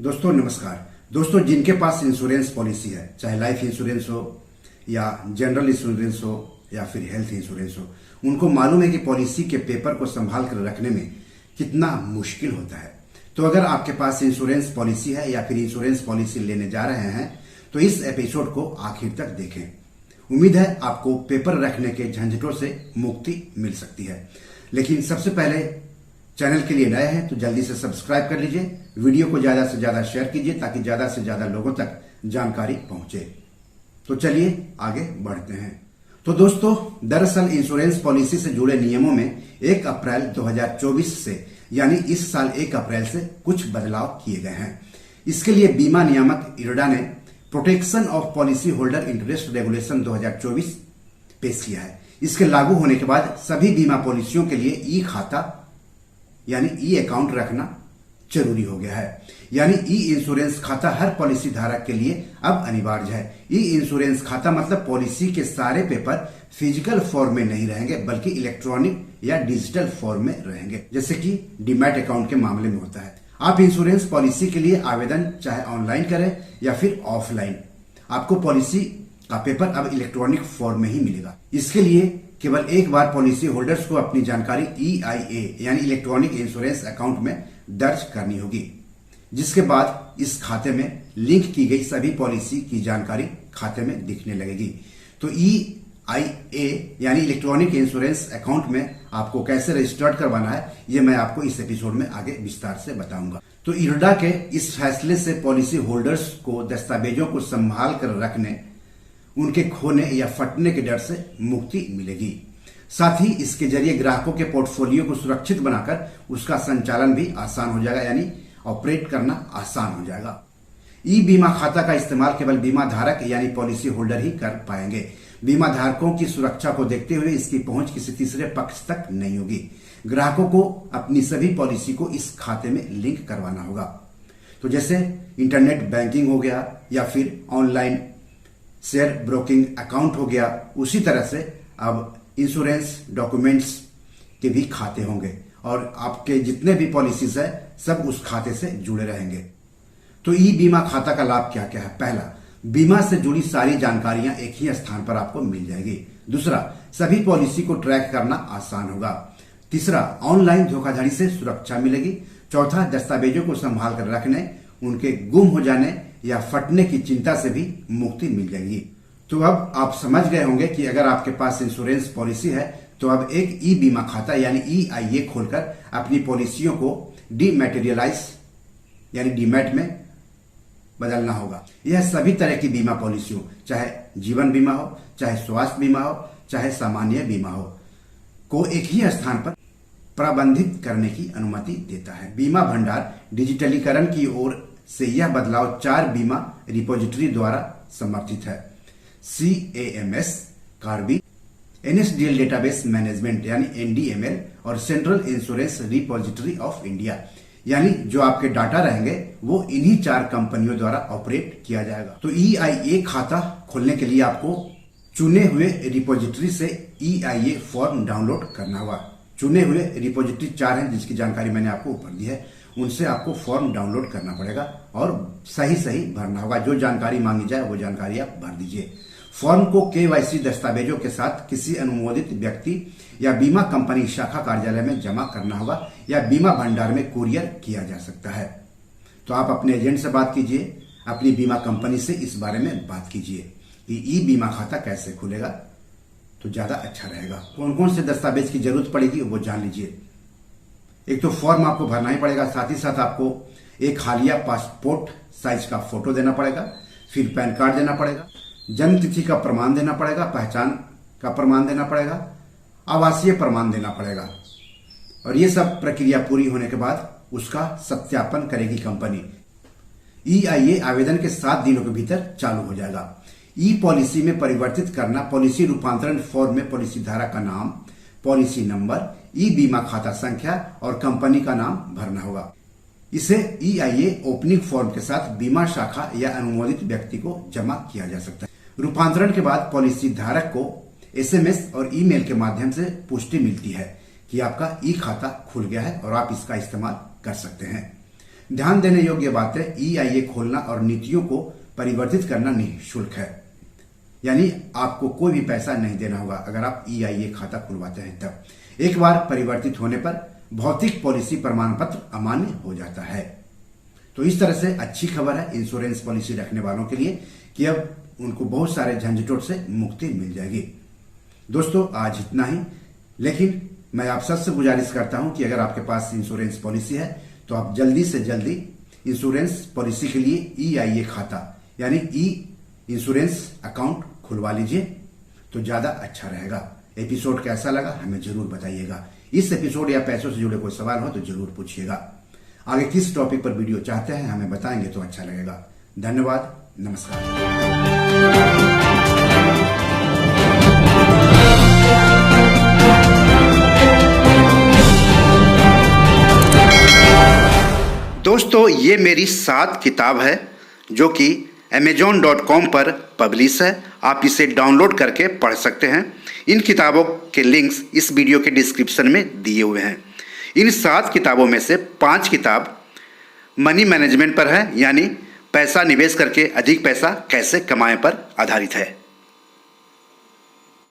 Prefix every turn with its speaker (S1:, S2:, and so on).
S1: दोस्तों नमस्कार। दोस्तों जिनके पास इंश्योरेंस पॉलिसी है, चाहे लाइफ इंश्योरेंस हो या जनरल इंश्योरेंस हो या फिर हेल्थ इंश्योरेंस हो, उनको मालूम है कि पॉलिसी के पेपर को संभाल कर रखने में कितना मुश्किल होता है। तो अगर आपके पास इंश्योरेंस पॉलिसी है या फिर इंश्योरेंस पॉलिसी लेने जा रहे हैं तो इस एपिसोड को आखिर तक देखें। उम्मीद है आपको पेपर रखने के झंझटों से मुक्ति मिल सकती है। लेकिन सबसे पहले चैनल के लिए नए हैं तो जल्दी से सब्सक्राइब कर लीजिए, वीडियो को ज्यादा से ज्यादा शेयर कीजिए ताकि ज्यादा से ज्यादा लोगों तक जानकारी पहुंचे। तो चलिए आगे बढ़ते हैं। तो दोस्तों दरअसल इंश्योरेंस पॉलिसी से जुड़े नियमों में 1 अप्रैल 2024 से यानी इस साल 1 अप्रैल से कुछ बदलाव किए गए हैं। इसके लिए बीमा नियामक इरडा ने protection of policy holder interest regulation 2024 पेश किया है। इसके लागू होने के बाद सभी बीमा पॉलिसियों के लिए ई खाता यानी ई अकाउंट रखना जरूरी हो गया है। यानी ई इंश्योरेंस खाता हर पॉलिसी धारक के लिए अब अनिवार्य है। ई इंश्योरेंस खाता मतलब पॉलिसी के सारे पेपर फिजिकल फॉर्म में नहीं रहेंगे बल्कि इलेक्ट्रॉनिक या डिजिटल फॉर्म में रहेंगे, जैसे कि डीमैट अकाउंट के मामले में होता है। आप इंश्योरेंस पॉलिसी के लिए आवेदन चाहे ऑनलाइन करें या फिर ऑफलाइन, आपको पॉलिसी का पेपर अब इलेक्ट्रॉनिक फॉर्म में ही मिलेगा। इसके लिए केवल एक बार पॉलिसी होल्डर्स को अपनी जानकारी EIA यानी इलेक्ट्रॉनिक इंश्योरेंस अकाउंट में दर्ज करनी होगी, जिसके बाद इस खाते में लिंक की गई सभी पॉलिसी की जानकारी खाते में दिखने लगेगी। तो EIA यानी इलेक्ट्रॉनिक इंश्योरेंस अकाउंट में आपको कैसे रजिस्टर्ड करवाना है ये मैं आपको इस एपिसोड में आगे विस्तार से बताऊंगा। तो इरडा के इस फैसले से पॉलिसी होल्डर्स को दस्तावेजों को संभाल कर रखने, उनके खोने या फटने के डर से मुक्ति मिलेगी। साथ ही इसके जरिए ग्राहकों के पोर्टफोलियो को सुरक्षित बनाकर उसका संचालन भी आसान हो जाएगा, यानी ऑपरेट करना आसान हो जाएगा। ई बीमा खाता का इस्तेमाल केवल बीमा धारक यानी पॉलिसी होल्डर ही कर पाएंगे। बीमा धारकों की सुरक्षा को देखते हुए इसकी पहुंच किसी तीसरे पक्ष तक नहीं होगी। ग्राहकों को अपनी सभी पॉलिसी को इस खाते में लिंक करवाना होगा। तो जैसे इंटरनेट बैंकिंग हो गया या फिर ऑनलाइन शेयर ब्रोकिंग अकाउंट हो गया, उसी तरह से अब इंश्योरेंस डॉक्यूमेंट्स के भी खाते होंगे और आपके जितने भी पॉलिसीज है सब उस खाते से जुड़े रहेंगे। तो ई बीमा खाता का लाभ क्या क्या है? पहला, बीमा से जुड़ी सारी जानकारियां एक ही स्थान पर आपको मिल जाएगी। दूसरा, सभी पॉलिसी को ट्रैक करना आसान होगा। तीसरा, ऑनलाइन धोखाधड़ी से सुरक्षा मिलेगी। चौथा, दस्तावेजों को संभाल कर रखने, उनके गुम हो जाने या फटने की चिंता से भी मुक्ति मिल जाएगी। तो अब आप समझ गए होंगे कि अगर आपके पास इंश्योरेंस पॉलिसी है तो अब एक ई बीमा खाता यानी EIA खोलकर अपनी पॉलिसियों को डीमैटेरियलाइज यानी डीमैट में बदलना होगा। यह सभी तरह की बीमा पॉलिसियों, चाहे जीवन बीमा हो, चाहे स्वास्थ्य बीमा हो, चाहे सामान्य बीमा हो, को एक ही स्थान पर प्रबंधित करने की अनुमति देता है। बीमा भंडार डिजिटलीकरण की ओर से यह बदलाव 4 बीमा रिपोजिटरी द्वारा समर्थित है। CAMS, Karbi, NSDL database management यानी NDML और central insurance repository of India, यानी जो आपके डाटा रहेंगे वो इन्हीं 4 कंपनियों द्वारा ऑपरेट किया जाएगा। तो EIA खाता खोलने के लिए आपको चुने हुए रिपोजिटरी से EIA फॉर्म डाउनलोड करना होगा। चुने हुए रिपोजिटरी 4 हैं जिसकी जानकारी मैंने आपको ऊपर दी है, उनसे आपको फॉर्म डाउनलोड करना पड़ेगा और सही सही भरना होगा। जो जानकारी मांगी जाए वो जानकारी आप भर दीजिए। फॉर्म को KYC दस्तावेजों के साथ किसी अनुमोदित व्यक्ति या बीमा कंपनी शाखा कार्यालय में जमा करना होगा या बीमा भंडार में कुरियर किया जा सकता है। तो आप अपने एजेंट से बात कीजिए, अपनी बीमा कंपनी से इस बारे में बात कीजिए कि ई बीमा खाता कैसे खुलेगा तो ज्यादा अच्छा रहेगा। कौन कौन से दस्तावेज की जरूरत पड़ेगी वो जान लीजिए। एक तो फॉर्म आपको भरना ही पड़ेगा, साथ ही साथ आपको एक हालिया पासपोर्ट साइज का फोटो देना पड़ेगा, फिर पैन कार्ड देना पड़ेगा, जन्म तिथि का प्रमाण देना पड़ेगा, पहचान का प्रमाण देना पड़ेगा, आवासीय प्रमाण देना पड़ेगा। और ये सब प्रक्रिया पूरी होने के बाद उसका सत्यापन करेगी कंपनी। EIA आवेदन के 7 दिनों के भीतर चालू हो जाएगा। ई पॉलिसी में परिवर्तित करना, पॉलिसी रूपांतरण फॉर्म में पॉलिसी धारक का नाम, पॉलिसी नंबर, ई बीमा खाता संख्या और कंपनी का नाम भरना होगा। इसे EIA ओपनिंग फॉर्म के साथ बीमा शाखा या अनुमोदित व्यक्ति को जमा किया जा सकता है। रूपांतरण के बाद पॉलिसी धारक को SMS और ईमेल के माध्यम से पुष्टि मिलती है कि आपका ई खाता खुल गया है और आप इसका इस्तेमाल कर सकते हैं। ध्यान देने योग्य बात है, EIA खोलना और नीतियों को परिवर्तित करना निःशुल्क है, यानी आपको कोई भी पैसा नहीं देना होगा अगर आप EIA खाता खुलवाते हैं तब। एक बार परिवर्तित होने पर भौतिक पॉलिसी प्रमाण पत्र अमान्य हो जाता है। तो इस तरह से अच्छी खबर है इंश्योरेंस पॉलिसी रखने वालों के लिए कि अब उनको बहुत सारे झंझटों से मुक्ति मिल जाएगी। दोस्तों आज इतना ही, लेकिन मैं आप सबसे गुजारिश करता हूं कि अगर आपके पास इंश्योरेंस पॉलिसी है तो आप जल्दी से जल्दी इंश्योरेंस पॉलिसी के लिए EIA खाता यानी इंश्योरेंस अकाउंट खुलवा लीजिए तो ज्यादा अच्छा रहेगा। एपिसोड कैसा लगा हमें जरूर बताइएगा। इस एपिसोड या पैसों से जुड़े कोई सवाल हो तो जरूर पूछिएगा। आगे किस टॉपिक पर वीडियो चाहते हैं हमें बताएंगे तो अच्छा लगेगा। धन्यवाद, नमस्कार। दोस्तों ये मेरी 7 किताब है जो कि amazon.com पर पब्लिश है। आप इसे डाउनलोड करके पढ़ सकते हैं। इन किताबों के लिंक्स इस वीडियो के डिस्क्रिप्शन में दिए हुए हैं। इन 7 किताबों में से 5 किताब मनी मैनेजमेंट पर है, यानी पैसा निवेश करके अधिक पैसा कैसे कमाएं पर आधारित है।